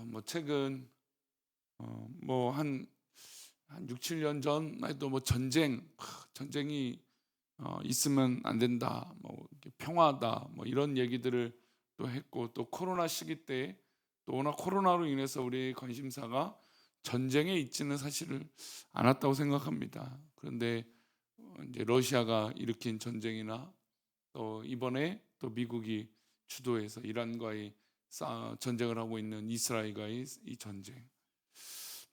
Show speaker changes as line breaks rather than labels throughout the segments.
뭐 최근 한 6, 7년 전만 해도 뭐 전쟁이 있으면 안 된다. 뭐 이렇게 평화다. 뭐 이런 얘기들을 또 했고, 또 코로나 시기 때 또 워낙 코로나로 인해서 우리의 관심사가 전쟁에 있지는 사실을 않았다고 생각합니다. 그런데 이제 러시아가 일으킨 전쟁이나 또 이번에 또 미국이 주도해서 이란과의 전쟁을 하고 있는 이스라엘과의 이 전쟁,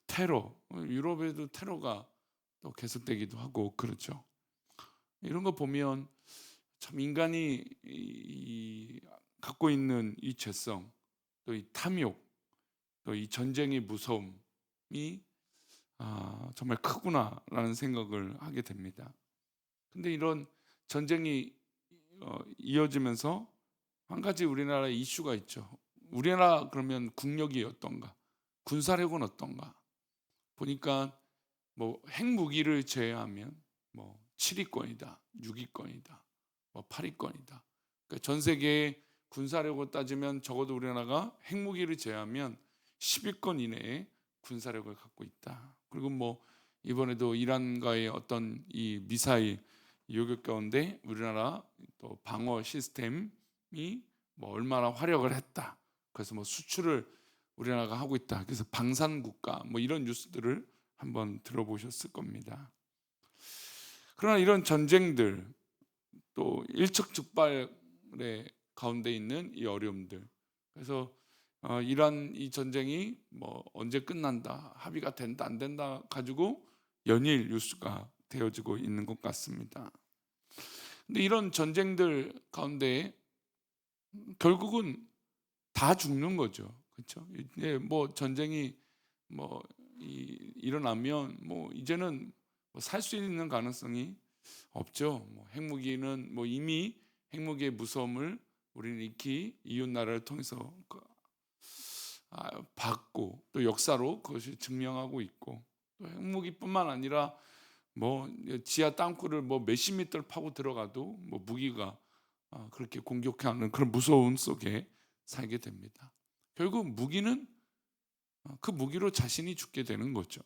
테러, 유럽에도 테러가 또 계속되기도 하고 그렇죠. 이런 거 보면 참 인간이 갖고 있는 이 죄성, 또 이 탐욕, 또 이 전쟁의 무서움이 정말 크구나라는 생각을 하게 됩니다. 근데 이런 전쟁이 이어지면서 한 가지 우리나라에 이슈가 있죠. 우리나라 그러면 국력이 어떤가? 군사력은 어떤가? 보니까 뭐 핵무기를 제외하면 뭐 7위권이다, 6위권이다, 뭐 8위권이다. 그러니까 전 세계의 군사력을 따지면 적어도 우리나라가 핵무기를 제외하면 10위권 이내에 군사력을 갖고 있다. 그리고 뭐 이번에도 이란과의 어떤 이 미사일 요격 가운데 우리나라 또 방어 시스템이 뭐 얼마나 활약을 했다. 그래서 뭐 수출을 우리나라가 하고 있다. 그래서 방산 국가 뭐 이런 뉴스들을 한번 들어보셨을 겁니다. 그러나 이런 전쟁들, 또 일촉즉발의 가운데 있는 이 어려움들, 그래서 이란 이 전쟁이 뭐 언제 끝난다, 합의가 된다 안 된다 가지고 연일 뉴스가 되어지고 있는 것 같습니다. 근데 이런 전쟁들 가운데 결국은 다 죽는 거죠. 그렇죠? 이제 뭐 전쟁이 뭐 일어나면 뭐 이제는 뭐 살 수 있는 가능성이 없죠. 뭐 핵무기는 뭐 이미 핵무기의 무서움을 우리는 익히 이웃 나라를 통해서 받고 또 역사로 그것이 증명하고 있고, 또 핵무기뿐만 아니라 뭐 지하 땅굴을 뭐 몇십 미터를 파고 들어가도 뭐 무기가 그렇게 공격하는 그런 무서움 속에 살게 됩니다. 결국 무기는 그 무기로 자신이 죽게 되는 거죠.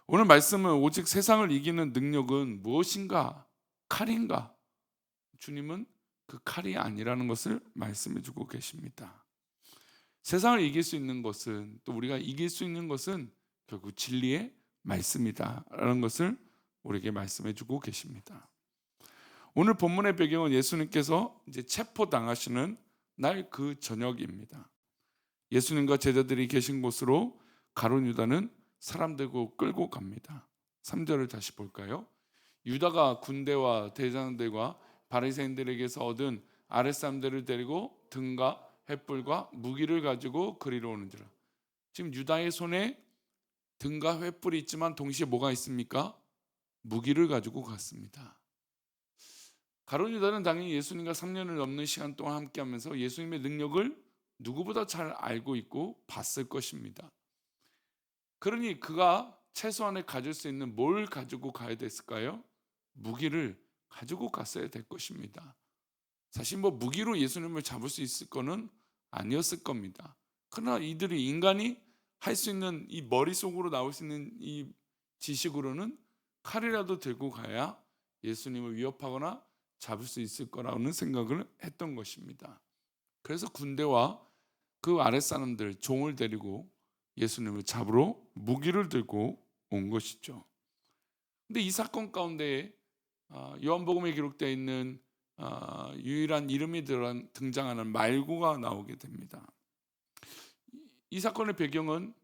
오늘 말씀은 오직 세상을 이기는 능력은 무엇인가? 칼인가? 주님은 그 칼이 아니라는 것을 말씀해 주고 계십니다. 세상을 이길 수 있는 것은, 또 우리가 이길 수 있는 것은 결국 진리의 말씀이다라는 것을 우리에게 말씀해 주고 계십니다. 오늘 본문의 배경은 예수님께서 이제 체포당하시는 날 그 저녁입니다. 예수님과 제자들이 계신 곳으로 가룟 유다는 사람 들고 끌고 갑니다. 3절을 다시 볼까요? 유다가 군대와 대장들과 바리새인들에게서 얻은 아랫사람들을 데리고 등과 횃불과 무기를 가지고 그리로 오는지라. 지금 유다의 손에 등과 횃불이 있지만 동시에 뭐가 있습니까? 무기를 가지고 갔습니다. 가룟 유다는 당연히 예수님과 3년을 넘는 시간 동안 함께하면서 예수님의 능력을 누구보다 잘 알고 있고 봤을 것입니다. 그러니 그가 최소한에 가질 수 있는 뭘 가지고 가야 됐을까요? 무기를 가지고 갔어야 될 것입니다. 사실 뭐 무기로 예수님을 잡을 수 있을 거는 아니었을 겁니다. 그러나 이들이 인간이 할 수 있는 이 머릿속으로 나올 수 있는 이 지식으로는 칼이라도 들고 가야 예수님을 위협하거나 잡을 수 있을 거라는 생각을 했던 것입니다. 그래서 군대와 그 아랫사람들 종을 데리고 예수님을 잡으러 무기를 들고 온 것이죠. 근데 이 사건 가운데 요한복음에 기록되어 있는 유일한 이름이 등장하는 말고가 나오게 됩니다. 이 사건의 배경은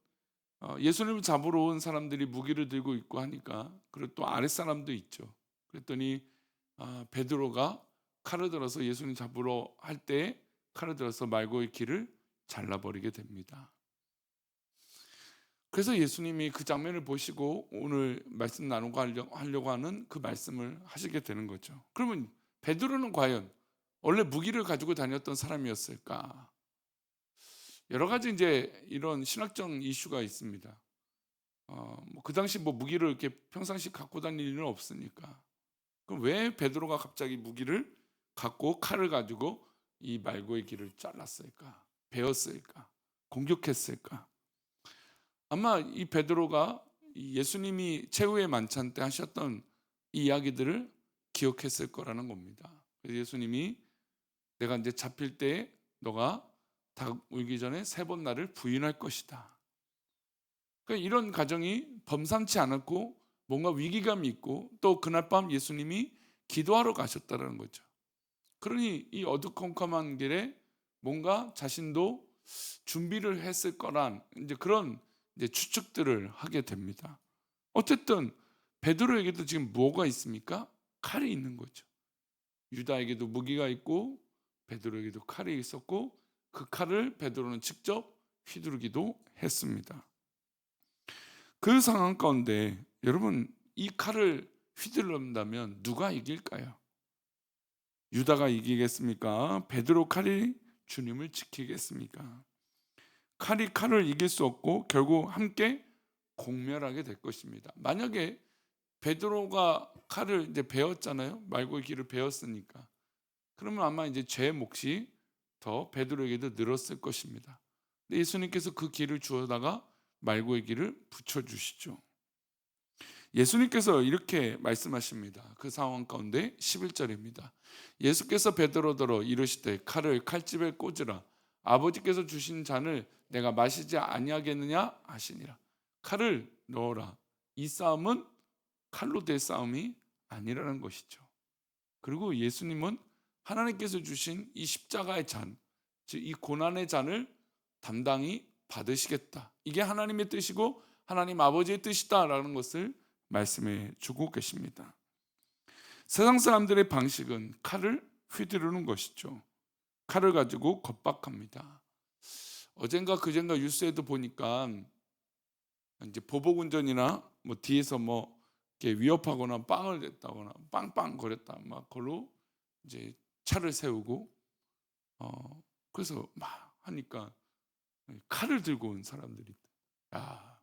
예수님을 잡으러 온 사람들이 무기를 들고 있고 하니까, 그리고 또 아랫사람도 있죠. 그랬더니 베드로가 칼을 들어서 예수님 잡으러 할 때 칼을 들어서 말고의 길을 잘라버리게 됩니다. 그래서 예수님이 그 장면을 보시고 오늘 말씀 나누고 하려고 하는 그 말씀을 하시게 되는 거죠. 그러면 베드로는 과연 원래 무기를 가지고 다녔던 사람이었을까? 여러 가지 이제 이런 신학적 이슈가 있습니다. 뭐그 당시 뭐 무기를 이렇게 평상시 갖고 다닐 일은 없으니까. 그럼 왜 베드로가 갑자기 무기를 갖고 칼을 가지고 이 말고의 길을 잘랐을까? 베었을까? 공격했을까? 아마 이 베드로가 이 예수님이 최후의 만찬 때 하셨던 이 이야기들을 기억했을 거라는 겁니다. 그래서 예수님이 내가 이제 잡힐 때 너가 닭 울기 전에 3번 나를 부인할 것이다. 그러니까 이런 가정이 범상치 않았고 뭔가 위기감이 있고 또 그날 밤 예수님이 기도하러 가셨다는 거죠. 그러니 이 어두컴컴한 길에 뭔가 자신도 준비를 했을 거란 이제 그런 이제 추측들을 하게 됩니다. 어쨌든 베드로에게도 지금 뭐가 있습니까? 칼이 있는 거죠. 유다에게도 무기가 있고 베드로에게도 칼이 있었고 그 칼을 베드로는 직접 휘두르기도 했습니다. 그 상황 가운데 여러분 이 칼을 휘두른다면 누가 이길까요? 유다가 이기겠습니까? 베드로 칼이 주님을 지키겠습니까? 칼이 칼을 이길 수 없고 결국 함께 공멸하게 될 것입니다. 만약에 베드로가 칼을 이제 베었잖아요. 말고의 길을 베었으니까. 그러면 아마 이제 죄의 몫이 더 베드로에게도 늘었을 것입니다. 근데 예수님께서 그 길을 주어다가 말고의 길을 붙여주시죠. 예수님께서 이렇게 말씀하십니다. 그 상황 가운데 11절입니다. 예수께서 베드로더러 이르시되 칼을 칼집에 꽂으라. 아버지께서 주신 잔을 내가 마시지 아니하겠느냐 하시니라. 칼을 넣어라. 이 싸움은 칼로 될 싸움이 아니라는 것이죠. 그리고 예수님은 하나님께서 주신 이 십자가의 잔, 즉 이 고난의 잔을 담당히 받으시겠다. 이게 하나님의 뜻이고 하나님 아버지의 뜻이다라는 것을 말씀해 주고 계십니다. 세상 사람들의 방식은 칼을 휘두르는 것이죠. 칼을 가지고 겁박합니다. 어젠가 그젠가 뉴스에도 보니까 이제 보복운전이나 뭐 뒤에서 뭐 이렇게 위협하거나 빵을 냈다거나 빵빵 거렸다 막 그걸로 이제 차를 세우고 그래서 막 하니까 칼을 들고 온 사람들이 야,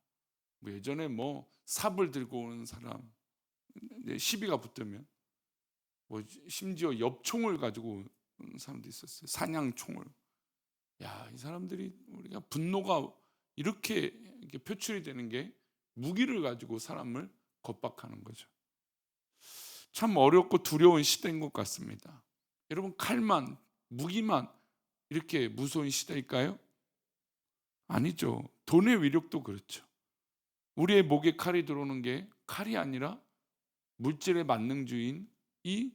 뭐 예전에 뭐 삽을 들고 오는 사람 시비가 붙으면 뭐 심지어 엽총을 가지고 오는 사람도 있었어요. 사냥총을. 야, 이 사람들이 우리가 분노가 이렇게 표출이 되는 게 무기를 가지고 사람을 겁박하는 거죠. 참 어렵고 두려운 시대인 것 같습니다. 여러분 칼만 무기만 이렇게 무서운 시대일까요? 아니죠. 돈의 위력도 그렇죠. 우리의 목에 칼이 들어오는 게 칼이 아니라 물질의 만능주의인 이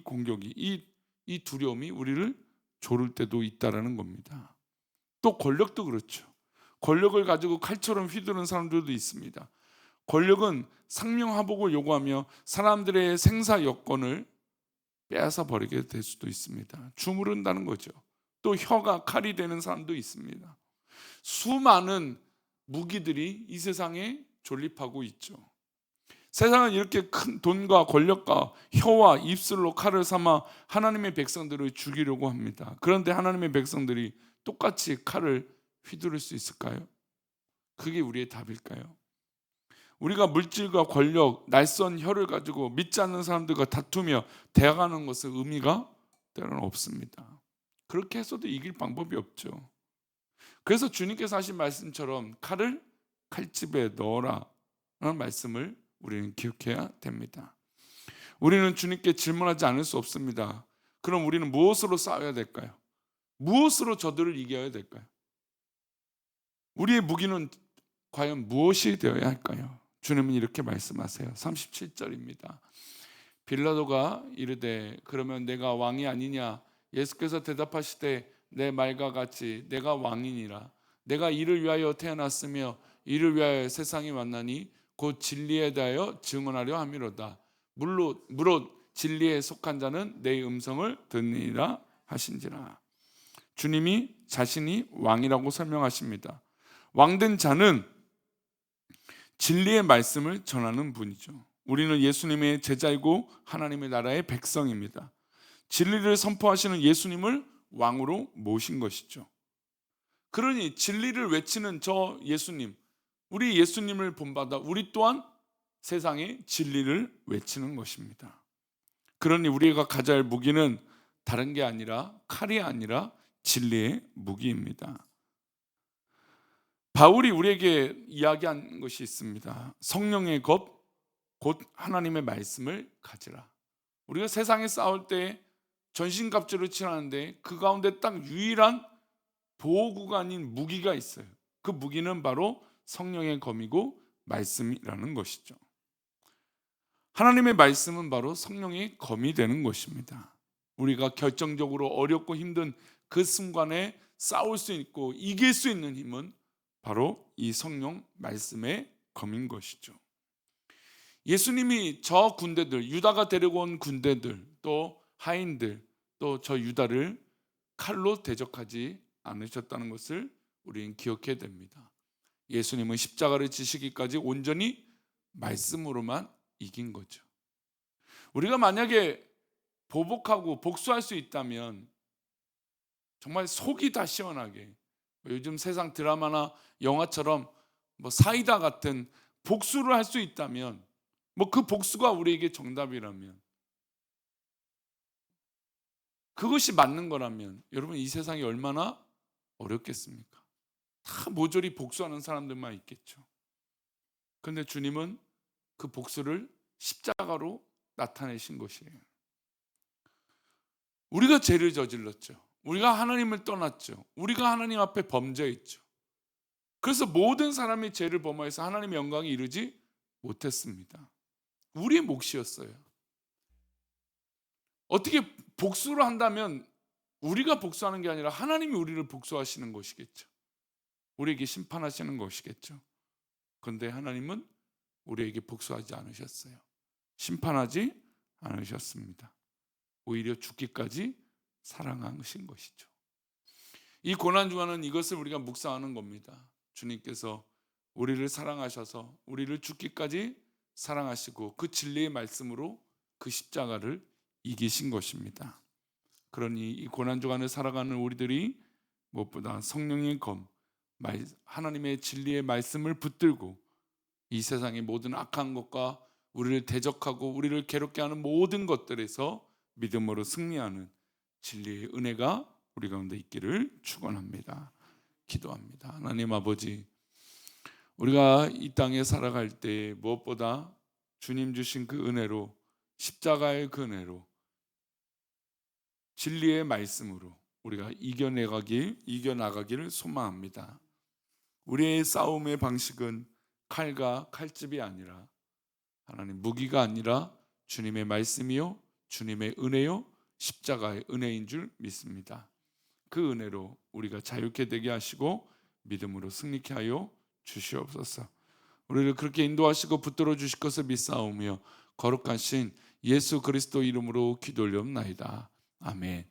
공격이 이 두려움이 우리를 조를 때도 있다라는 겁니다. 또 권력도 그렇죠. 권력을 가지고 칼처럼 휘두르는 사람들도 있습니다. 권력은 상명하복을 요구하며 사람들의 생사 여건을 빼앗아 버리게 될 수도 있습니다. 주무른다는 거죠. 또 혀가 칼이 되는 사람도 있습니다. 수많은 무기들이 이 세상에 존립하고 있죠. 세상은 이렇게 큰 돈과 권력과 혀와 입술로 칼을 삼아 하나님의 백성들을 죽이려고 합니다. 그런데 하나님의 백성들이 똑같이 칼을 휘두를 수 있을까요? 그게 우리의 답일까요? 우리가 물질과 권력, 날선 혀를 가지고 믿지 않는 사람들과 다투며 대항하는 것은 의미가 때로는 없습니다. 그렇게 해서도 이길 방법이 없죠. 그래서 주님께서 하신 말씀처럼 칼을 칼집에 넣어라 라는 말씀을 우리는 기억해야 됩니다. 우리는 주님께 질문하지 않을 수 없습니다. 그럼 우리는 무엇으로 싸워야 될까요? 무엇으로 저들을 이겨야 될까요? 우리의 무기는 과연 무엇이 되어야 할까요? 주님은 이렇게 말씀하세요. 37절입니다. 빌라도가 이르되 그러면 내가 왕이 아니냐? 예수께서 대답하시되 내 말과 같이 내가 왕이니라. 내가 이를 위하여 태어났으며 이를 위하여 세상에 왔나니 곧 진리에 대하여 증언하려 함이로다. 무릇 진리에 속한 자는 내 음성을 듣느니라 하신지라. 주님이 자신이 왕이라고 설명하십니다. 왕된 자는 진리의 말씀을 전하는 분이죠. 우리는 예수님의 제자이고 하나님의 나라의 백성입니다. 진리를 선포하시는 예수님을 왕으로 모신 것이죠. 그러니 진리를 외치는 저 예수님, 우리 예수님을 본받아 우리 또한 세상에 진리를 외치는 것입니다. 그러니 우리가 가져야 할 무기는 다른 게 아니라 칼이 아니라 진리의 무기입니다. 바울이 우리에게 이야기한 것이 있습니다. 성령의 겁, 곧 하나님의 말씀을 가지라. 우리가 세상에 싸울 때 전신갑주를 치라는데 그 가운데 딱 유일한 보호구가 아닌 무기가 있어요. 그 무기는 바로 성령의 검이고 말씀이라는 것이죠. 하나님의 말씀은 바로 성령의 검이 되는 것입니다. 우리가 결정적으로 어렵고 힘든 그 순간에 싸울 수 있고 이길 수 있는 힘은 바로 이 성령 말씀의 검인 것이죠. 예수님이 저 군대들, 유다가 데리고 온 군대들, 또 하인들, 또 저 유다를 칼로 대적하지 않으셨다는 것을 우리는 기억해야 됩니다. 예수님은 십자가를 지시기까지 온전히 말씀으로만 이긴 거죠. 우리가 만약에 보복하고 복수할 수 있다면 정말 속이 다 시원하게, 요즘 세상 드라마나 영화처럼 사이다 같은 복수를 할 수 있다면, 그 복수가 우리에게 정답이라면, 그것이 맞는 거라면 여러분 이 세상이 얼마나 어렵겠습니까? 다 모조리 복수하는 사람들만 있겠죠. 그런데 주님은 그 복수를 십자가로 나타내신 것이에요. 우리가 죄를 저질렀죠. 우리가 하나님을 떠났죠. 우리가 하나님 앞에 범죄했죠. 그래서 모든 사람이 죄를 범하여서 하나님의 영광에 이르지 못했습니다. 우리의 몫이었어요. 어떻게 복수를 한다면 우리가 복수하는 게 아니라 하나님이 우리를 복수하시는 것이겠죠. 우리에게 심판하시는 것이겠죠. 그런데 하나님은 우리에게 복수하지 않으셨어요. 심판하지 않으셨습니다. 오히려 죽기까지 사랑하신 것이죠. 이 고난 중에는 이것을 우리가 묵상하는 겁니다. 주님께서 우리를 사랑하셔서 우리를 죽기까지 사랑하시고 그 진리의 말씀으로 그 십자가를 이기신 것입니다. 그러니 이 고난 주간을 살아가는 우리들이 무엇보다 성령의 검, 하나님의 진리의 말씀을 붙들고 이 세상의 모든 악한 것과 우리를 대적하고 우리를 괴롭게 하는 모든 것들에서 믿음으로 승리하는 진리의 은혜가 우리 가운데 있기를 축원합니다. 기도합니다. 하나님 아버지, 우리가 이 땅에 살아갈 때 무엇보다 주님 주신 그 은혜로, 십자가의 그 은혜로, 진리의 말씀으로 우리가 이겨나가기를 소망합니다. 우리의 싸움의 방식은 칼과 칼집이 아니라, 하나님 무기가 아니라 주님의 말씀이요 주님의 은혜요 십자가의 은혜인 줄 믿습니다. 그 은혜로 우리가 자유케 되게 하시고 믿음으로 승리케 하여 주시옵소서. 우리를 그렇게 인도하시고 붙들어 주실 것을 믿사오며 거룩하신 예수 그리스도 이름으로 기도 올리옵나이다. 아멘.